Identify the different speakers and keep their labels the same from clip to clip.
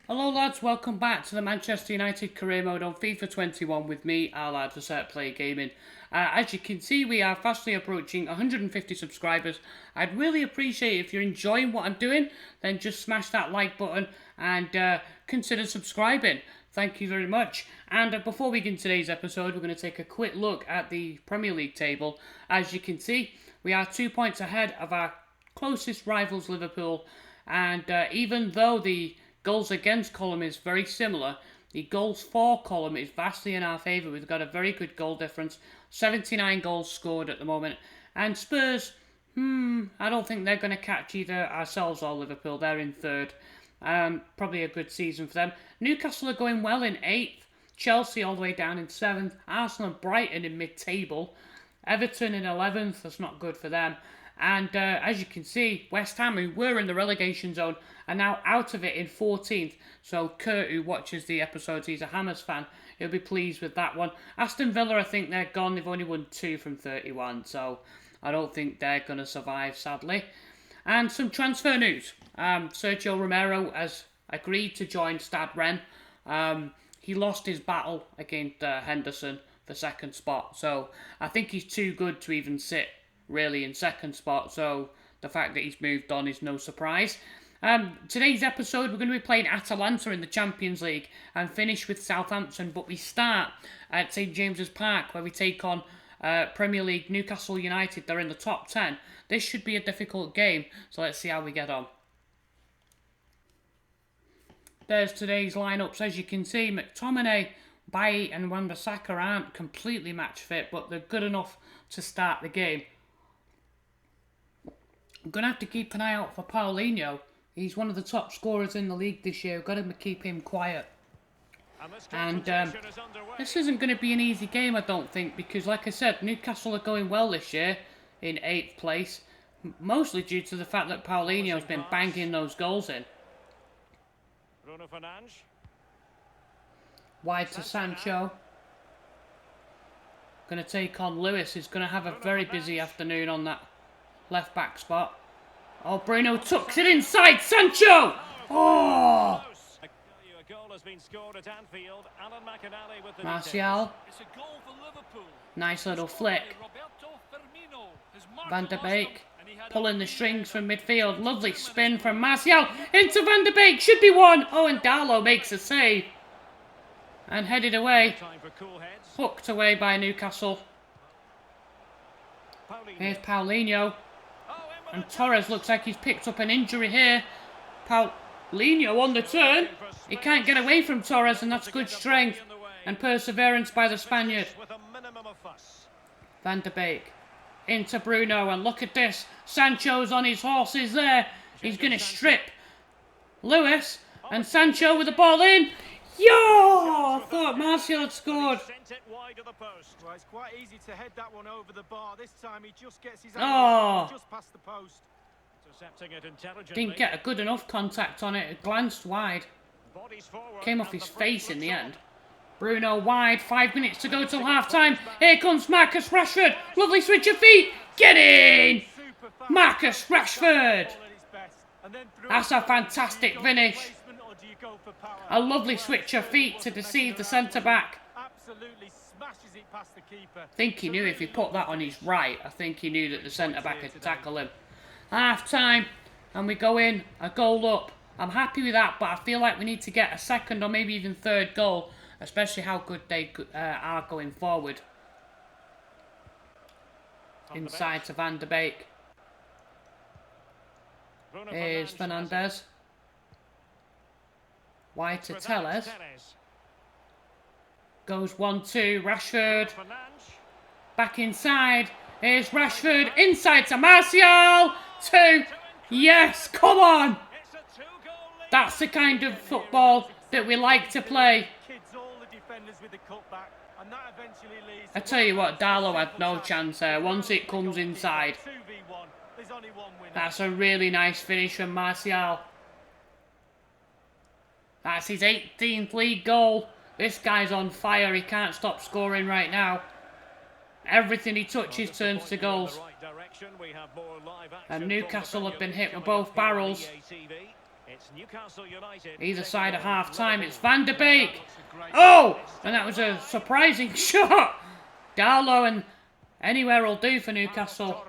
Speaker 1: Hello lads, welcome back to the Manchester United Career Mode on FIFA 21 with me, our lad for Set Play Gaming. As you can see, we are fastly approaching 150 subscribers. I'd really appreciate it if you're enjoying what I'm doing, then just smash that like button and consider subscribing. Thank you very much. And before we begin today's episode, we're going to take a quick look at the Premier League table. As you can see, we are 2 points ahead of our closest rivals, Liverpool. And even though the goals against column is very similar, the goals for column is vastly in our favour. We've got a very good goal difference, 79 goals scored at the moment. And Spurs, I don't think they're going to catch either ourselves or Liverpool. They're in third. Probably a good season for them. Newcastle are going well in 8th. Chelsea all the way down in 7th. Arsenal and Brighton in mid-table. Everton in 11th. That's not good for them. And as you can see, West Ham, who were in the relegation zone, are now out of it in 14th. So Kurt, who watches the episodes, he's a Hammers fan. He'll be pleased with that one. Aston Villa, I think they're gone. They've only won 2 from 31. So I don't think they're going to survive, sadly. And some transfer news. Sergio Romero has agreed to join Stade Rennes. He lost his battle against Henderson for second spot. So I think he's too good to even sit really in second spot, so the fact that he's moved on is no surprise. Today's episode, we're going to be playing Atalanta in the Champions League and finish with Southampton, but we start at St James's Park where we take on Premier League Newcastle United. They're in the top 10. This should be a difficult game, so let's see how we get on. There's today's lineups. As you can see, McTominay, Bailly and Wan-Bissaka aren't completely match fit, but they're good enough to start the game. I'm going to have to keep an eye out for Paulinho. He's one of the top scorers in the league this year. We've got to keep him quiet. And this isn't going to be an easy game, I don't think, because like I said, Newcastle are going well this year in 8th place, mostly due to the fact that Paulinho's been banging those goals in. Wide to Sancho. Going to take on Lewis, who's going to have a very busy afternoon on that left back spot. Oh, Bruno tucks it inside. Sancho! Oh! Martial. Nice little flick. Van der Beek pulling the strings from midfield. Lovely spin from Martial into Van der Beek. Should be one. Oh, and Darlow makes a save. And headed away. Hooked away by Newcastle. Here's Paulinho. And Torres looks like he's picked up an injury here. Paulinho on the turn. He can't get away from Torres, and that's good strength and perseverance by the Spaniard. Van der Beek into Bruno, and look at this. Sancho's on his horses there. He's going to strip Lewis, and Sancho with the ball in. Yo! I thought Martial had scored.
Speaker 2: Well, it's quite easy to head that one over the bar. This time he just gets his just past the post.
Speaker 1: Didn't get a good enough contact on it. It glanced wide. Came off his face in the end. Bruno wide. 5 minutes to go till half-time. Here comes Marcus Rashford. Lovely switch of feet. Get in! Marcus Rashford. That's a fantastic finish. A lovely switch of feet to deceive the centre-back. I think he knew if he put that on his right, I think he knew that the centre-back had tackle him. Half-time, and we go in, a goal up. I'm happy with that, but I feel like we need to get a second or maybe even third goal, especially how good they are going forward. Inside to Van der Beek. Here's Fernandes. Wide to Telles. Goes 1-2. Rashford. Back inside. Here's Rashford. Inside to Martial. 2. Yes, come on. That's the kind of football that we like to play. I tell you what, Darlow had no chance there once it comes inside. That's a really nice finish from Martial. That's his 18th league goal. This guy's on fire. He can't stop scoring right now. Everything he touches turns to goals. And Newcastle have been hit with both barrels.
Speaker 2: It's Newcastle United.
Speaker 1: Either side of half time. It's Van der Beek. Oh! And that was a surprising shot. Darlow, and anywhere will do for Newcastle.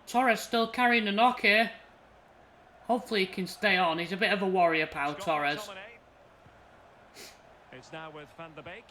Speaker 1: Torres still carrying the knock here. Hopefully he can stay on. He's a bit of a warrior, pal, Torres.
Speaker 2: It's now with Van der Beek.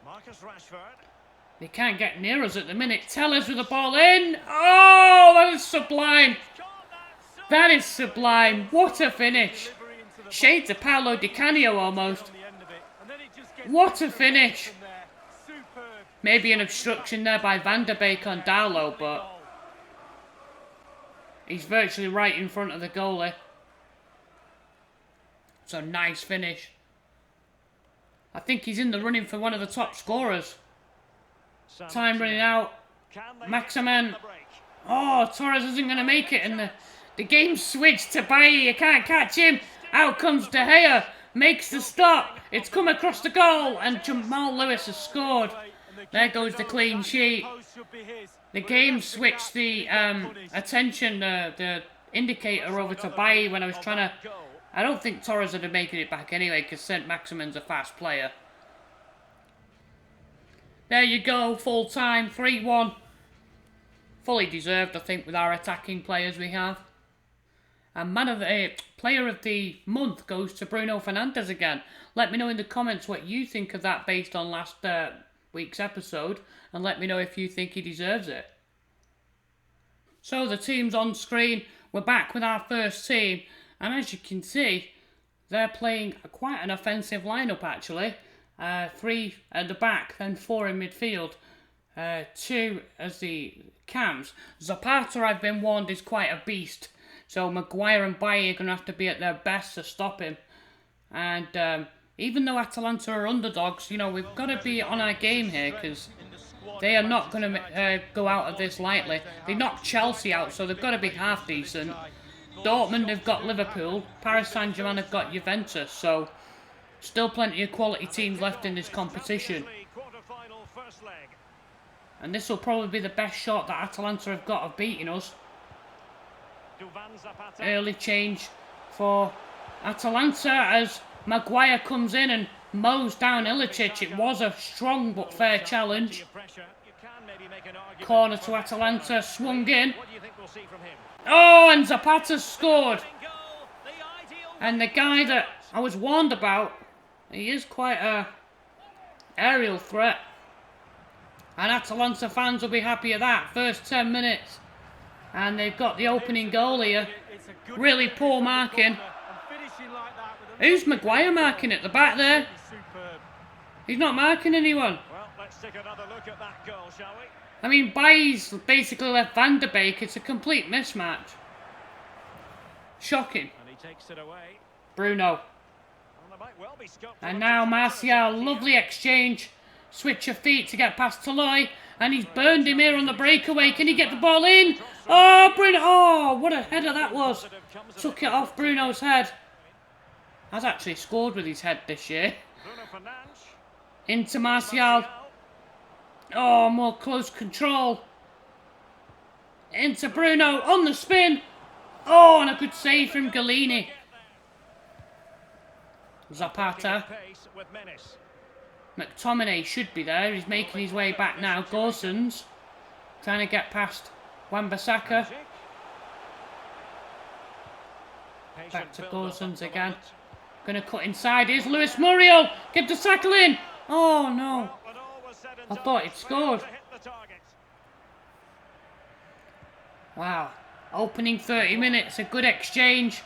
Speaker 2: Marcus Rashford.
Speaker 1: They can't get near us at the minute. Tellers with the ball in. Oh, that is sublime. That is sublime. What a finish. Shades of Paolo Di Canio almost. What a finish. Maybe an obstruction there by Van der Beek on Darlow, but he's virtually right in front of the goalie. It's a nice finish. I think he's in the running for one of the top scorers. Time running out. Maximin. Oh, Torres isn't going to make it, and the game switched to Bailly. You can't catch him. Out comes De Gea. Makes the stop. It's come across the goal, and Jamal Lewis has scored. There goes the clean sheet. The game switched the attention, the indicator over to Bailly when I was trying to... I don't think Torres would have making it back anyway, because St. Maximin's a fast player. There you go, full time, 3-1. Fully deserved, I think, with our attacking players we have. And player of the month goes to Bruno Fernandes again. Let me know in the comments what you think of that based on last week's episode. And let me know if you think he deserves it. So the team's on screen. We're back with our first team. And as you can see, they're playing quite an offensive lineup actually. 3 at the back, then 4 in midfield. 2 as the cams. Zapata, I've been warned, is quite a beast. So Maguire and Bailly are going to have to be at their best to stop him. And even though Atalanta are underdogs, you know, we've got to be on our game here because they are not going to go out of this lightly. They knocked Chelsea out, so they've got to be half decent. Dortmund have got Liverpool. Paris Saint-Germain have got Juventus. So still plenty of quality teams left in this competition. And this will probably be the best shot that Atalanta have got of beating us. Early change for Atalanta as Maguire comes in and mows down Ilicic. It was a strong but fair challenge. Corner to Atalanta, swung in. Oh, and Zapata scored. And the guy that I was warned about, he is quite a aerial threat. And Atalanta fans will be happy at that. First 10 minutes. And they've got the opening goal here. Really poor marking. Who's Maguire marking at the back there? He's not marking anyone.
Speaker 2: Well, let's take another look at that goal, shall we?
Speaker 1: I mean, Bailly's basically left Van der Beek. It's a complete mismatch. Shocking.
Speaker 2: And he takes it away.
Speaker 1: Bruno. And now Martial. Lovely exchange. Switch of feet to get past Toloy. And he's burned him here on the breakaway. Can he get the ball in? Oh, Bruno. Oh, what a header that was. Took it off Bruno's head. Has actually scored with his head this year. Into Martial. Oh, more close control. Into Bruno on the spin. Oh, and a good save from Galini. Zapata. McTominay should be there. He's making his way back now. Gosens trying to get past Wan-Bissaka. Back to Gosens again. Going to cut inside. Here's Luis Muriel. Get the tackle in. Oh, no. I thought he'd scored. Wow. Opening 30 minutes. A good exchange.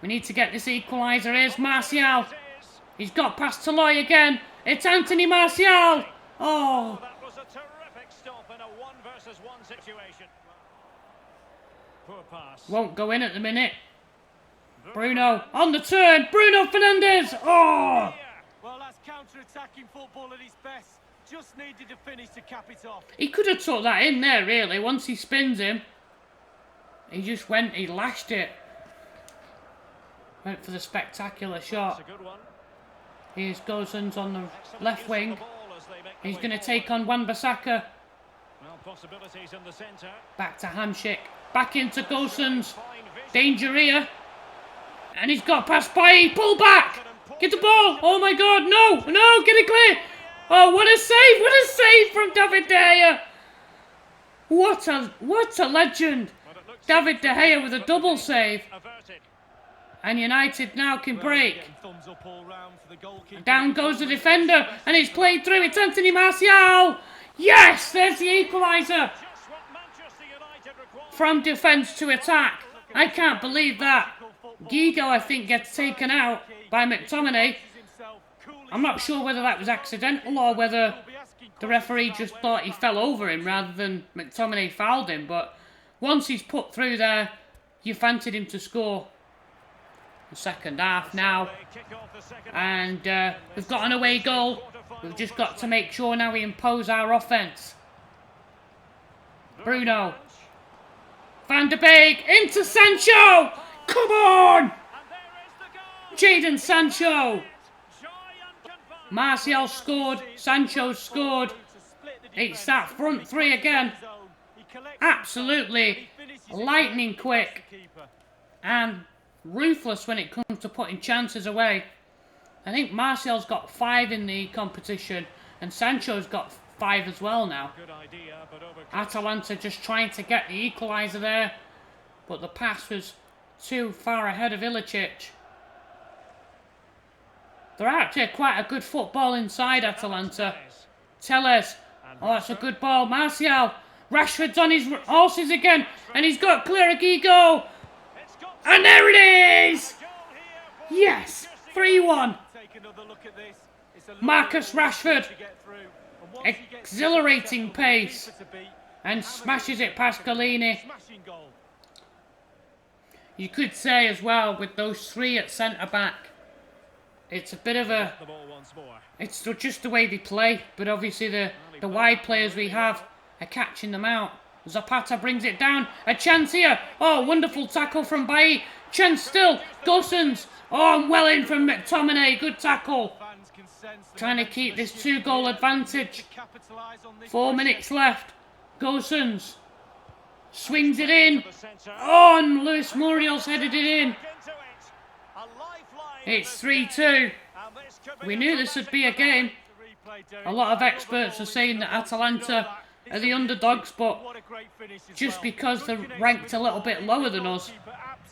Speaker 1: We need to get this equaliser. Here's Martial. He's got past Toloy again. It's Anthony Martial. Oh.
Speaker 2: That was a terrific stop in a 1-versus-1 situation. Poor pass.
Speaker 1: Won't go in at the minute. Bruno on the turn. Bruno Fernandes. Oh.
Speaker 2: Well, that's counter-attacking football at its best. Just needed to finish to cap it off.
Speaker 1: He could have took that in there, really. Once he spins him, he just went. He lashed it. Went for the spectacular shot.
Speaker 2: That's a good one.
Speaker 1: Here's Gosens on the left wing. He's going to take on Wan-Bissaka. Back to Hamsik. Back into Gosens. Danger here. And he's got past Bailly. Pull back. Get the ball. Oh my God. No. No. Get it clear. Oh, what a save. What a save from David De Gea. What a legend. David De Gea with a double save. And United now can break. And down goes the defender. And it's played through. It's Anthony Martial. Yes. There's the equaliser. From defence to attack. I can't believe that. Gigo, I think, gets taken out by McTominay. I'm not sure whether that was accidental or whether the referee just thought he fell over him rather than McTominay fouled him. But once he's put through there, you fancied him to score. The second half now. And we've got an away goal. We've just got to make sure now we impose our offence. Bruno. Van de Beek into Sancho! Come on! Jadon Sancho! Martial scored, Sancho scored. It's that front three again. Absolutely lightning quick and ruthless when it comes to putting chances away. I think Martial's got 5 in the competition and Sancho's got 5 as well now. Atalanta just trying to get the equaliser there, but the pass was too far ahead of Ilicic. They're actually quite a good football inside Atalanta. Telles. Oh, that's a good ball. Martial. Rashford's on his horses again, and he's got clear of Gigo. And there it is! Yes! 3-1. Marcus Rashford. Exhilarating pace. And smashes it past Golini. You could say as well, with those 3 at centre-back, it's a bit of a... It's just the way they play, but obviously the wide players we have are catching them out. Zapata brings it down. A chance here. Oh, wonderful tackle from Bailly. Chance still. Gosens. Oh, and well in from McTominay. Good tackle. Trying to keep this 2-goal advantage. 4 minutes left. Gosens. Swings it in. Oh, and Luis Muriel's headed it in. It's 3-2. We knew this would be a game. A lot of experts are saying that Atalanta are the underdogs, but just because they're ranked a little bit lower than us,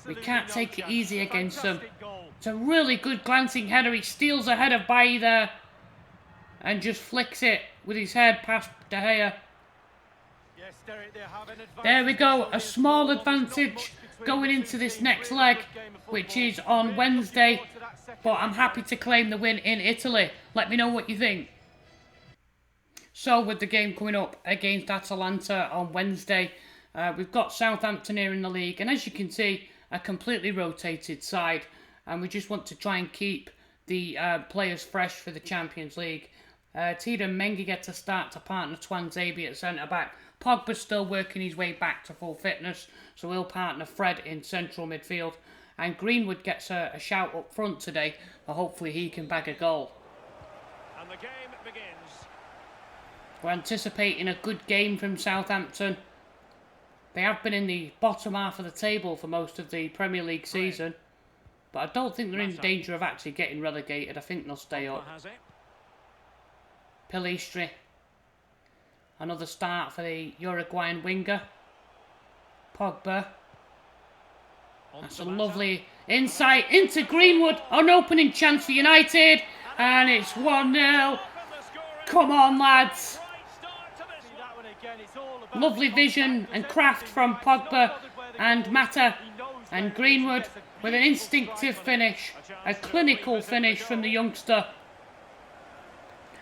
Speaker 1: we can't take it easy against them. It's a really good glancing header. He steals ahead of Bailly there and just flicks it with his head past De Gea. There we go, a small advantage going into this next leg, which is on Wednesday, but I'm happy to claim the win in Italy. Let me know what you think. So with the game coming up against Atalanta on Wednesday, we've got Southampton here in the league, and as you can see, a completely rotated side, and we just want to try and keep the players fresh for the Champions League. Tiedemann Mengi gets a start to partner Twanzebe at centre-back. Pogba's still working his way back to full fitness, so he'll partner Fred in central midfield. And Greenwood gets a shout up front today, but hopefully he can bag a goal. And the game begins. We're anticipating a good game from Southampton. They have been in the bottom half of the table for most of the Premier League season, but I don't think they're in danger of actually getting relegated. I think they'll stay up. Pelistri. Another start for the Uruguayan winger. Pogba. That's a lovely insight into Greenwood. An opening chance for United. And it's 1-0. Come on, lads. Lovely vision and craft from Pogba and Mata. And Greenwood with an instinctive finish. A clinical finish from the youngster.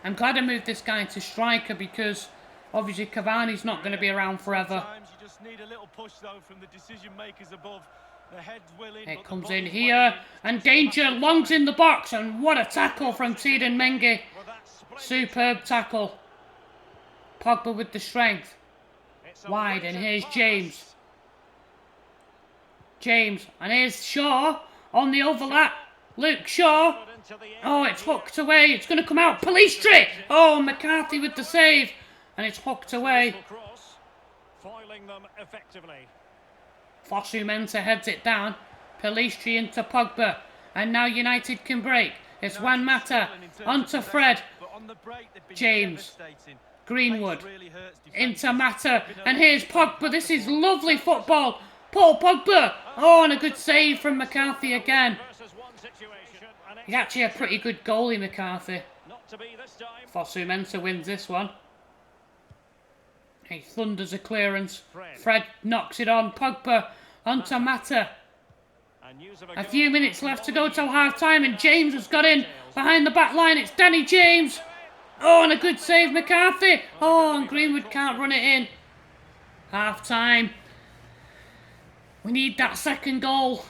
Speaker 1: I'm glad I moved this guy into striker because obviously Cavani's not going to be around forever. It comes in here, and danger, Long's in the box, and what a tackle from Tiedemann Mengi. Superb tackle. Pogba with the strength. Wide, and here's James. James, and here's Shaw on the overlap. Luke Shaw. Oh, it's hooked away. It's going to come out. Pelistri. Oh, McCarthy with the save. And it's hooked away.
Speaker 2: foiling them effectively.
Speaker 1: Fosu heads it down. Pelistri into Pogba. And now United can break. It's Juan Mata. Onto Fred. James. Greenwood. Into Mata. And here's Pogba. This is lovely football. Paul Pogba. Oh, and a good save from McCarthy again. He's actually a pretty good goalie, McCarthy. Fosu wins this one. He thunders a clearance. Fred knocks it on. Pogba onto Mata. A few minutes left to go till half-time, and James has got in behind the back line. It's Danny James. Oh, and a good save, McCarthy. Oh, and Greenwood can't run it in. Half-time. We need that second goal.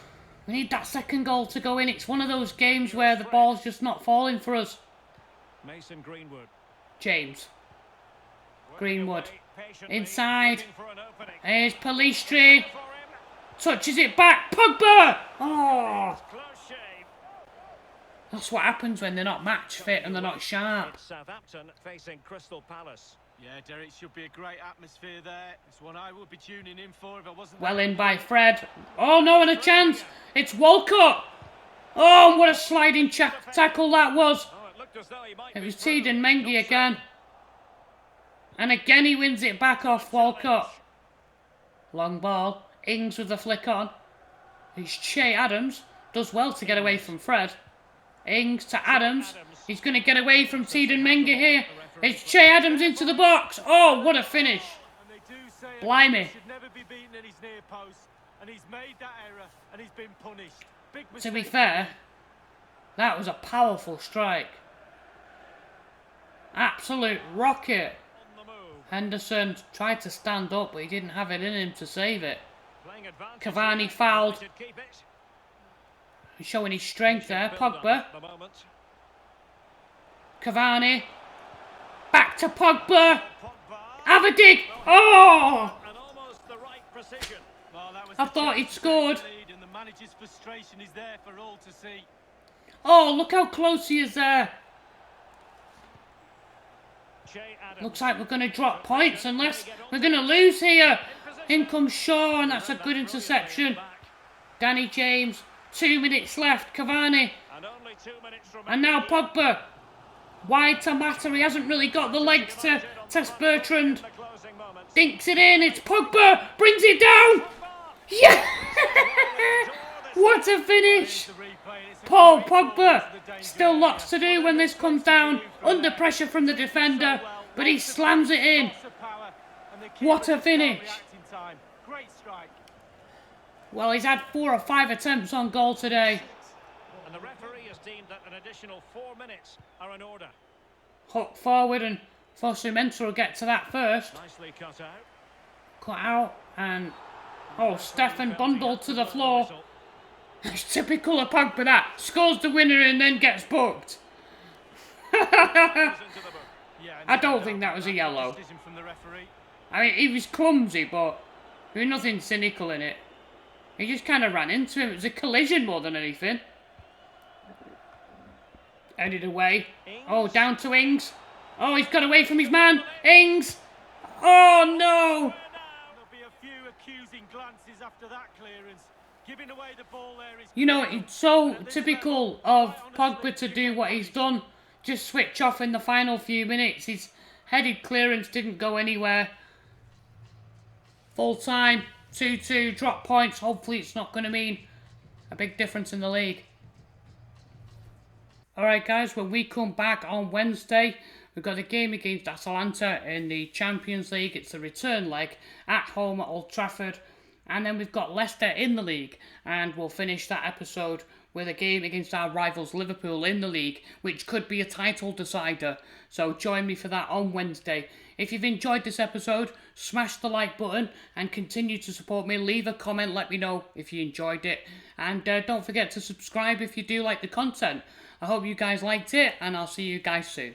Speaker 1: We need that second goal to go in. It's one of those games where the ball's just not falling for us.
Speaker 2: Mason Greenwood.
Speaker 1: James. Greenwood. Inside. Here's Pelistri. Touches it back. Pogba! Oh! That's what happens when they're not match fit and they're not sharp.
Speaker 2: Southampton facing Crystal Palace. Yeah, Derek, should be a great atmosphere there. It's one I would be tuning in for if I wasn't.
Speaker 1: Well in by Fred. Oh no, and a chance. It's Walcott. Oh, what a sliding tackle that was. It was Teden Mengi again. And again he wins it back off Walcott. Long ball. Ings with the flick on. It's Che Adams. Does well to get away from Fred. Ings to Adams. He's going to get away from Teden Mengi here. It's Che Adams into the box. Oh, what a finish. Blimey. To be fair, that was a powerful strike. Absolute rocket. Henderson tried to stand up, but he didn't have it in him to save it. Cavani fouled. He's showing his strength there. Pogba. Cavani. Back to Pogba. Have a dig. Oh! I thought he'd scored. Oh, look how close he is there. Looks like we're going to drop points unless we're going to lose here. In comes Shaw, and that's a good interception. Danny James. 2 minutes left. Cavani. And now Pogba. Wide to Mata. He hasn't really got the legs to test Bertrand. Dinks it in. It's Pogba. Brings it down. Yeah! What a finish. Paul Pogba. Still lots to do when this comes down. Under pressure from the defender. But he slams it in. What a finish. Well, he's had 4 or 5 attempts on goal today.
Speaker 2: And the referee has deemed that an additional 4 minutes are in order.
Speaker 1: Hook forward, and Fosu will get to that first.
Speaker 2: Nicely cut out.
Speaker 1: Cut out, and oh, Stefan bundled to the floor. It's typical of Pogba that. Scores the winner and then gets booked. I don't think that was a yellow. I mean, he was clumsy, but there was nothing cynical in it. He just kind of ran into him. It was a collision more than anything. Headed away. Oh, down to Ings. Oh, he's got away from his man. Ings. Oh, no.
Speaker 2: There'll be a few accusing glances after that clearance. Giving away the ball there is...
Speaker 1: You know, it's so typical of Pogba to do what he's done. Just switch off in the final few minutes. His headed clearance didn't go anywhere. Full time. 2-2, drop points. Hopefully it's not going to mean a big difference in the league. Alright guys, when we come back on Wednesday, we've got a game against Atalanta in the Champions League. It's the return leg at home at Old Trafford. And then we've got Leicester in the league. And we'll finish that episode with a game against our rivals Liverpool in the league, which could be a title decider. So join me for that on Wednesday. If you've enjoyed this episode, smash the like button and continue to support me. Leave a comment, let me know if you enjoyed it. And don't forget to subscribe if you do like the content. I hope you guys liked it, and I'll see you guys soon.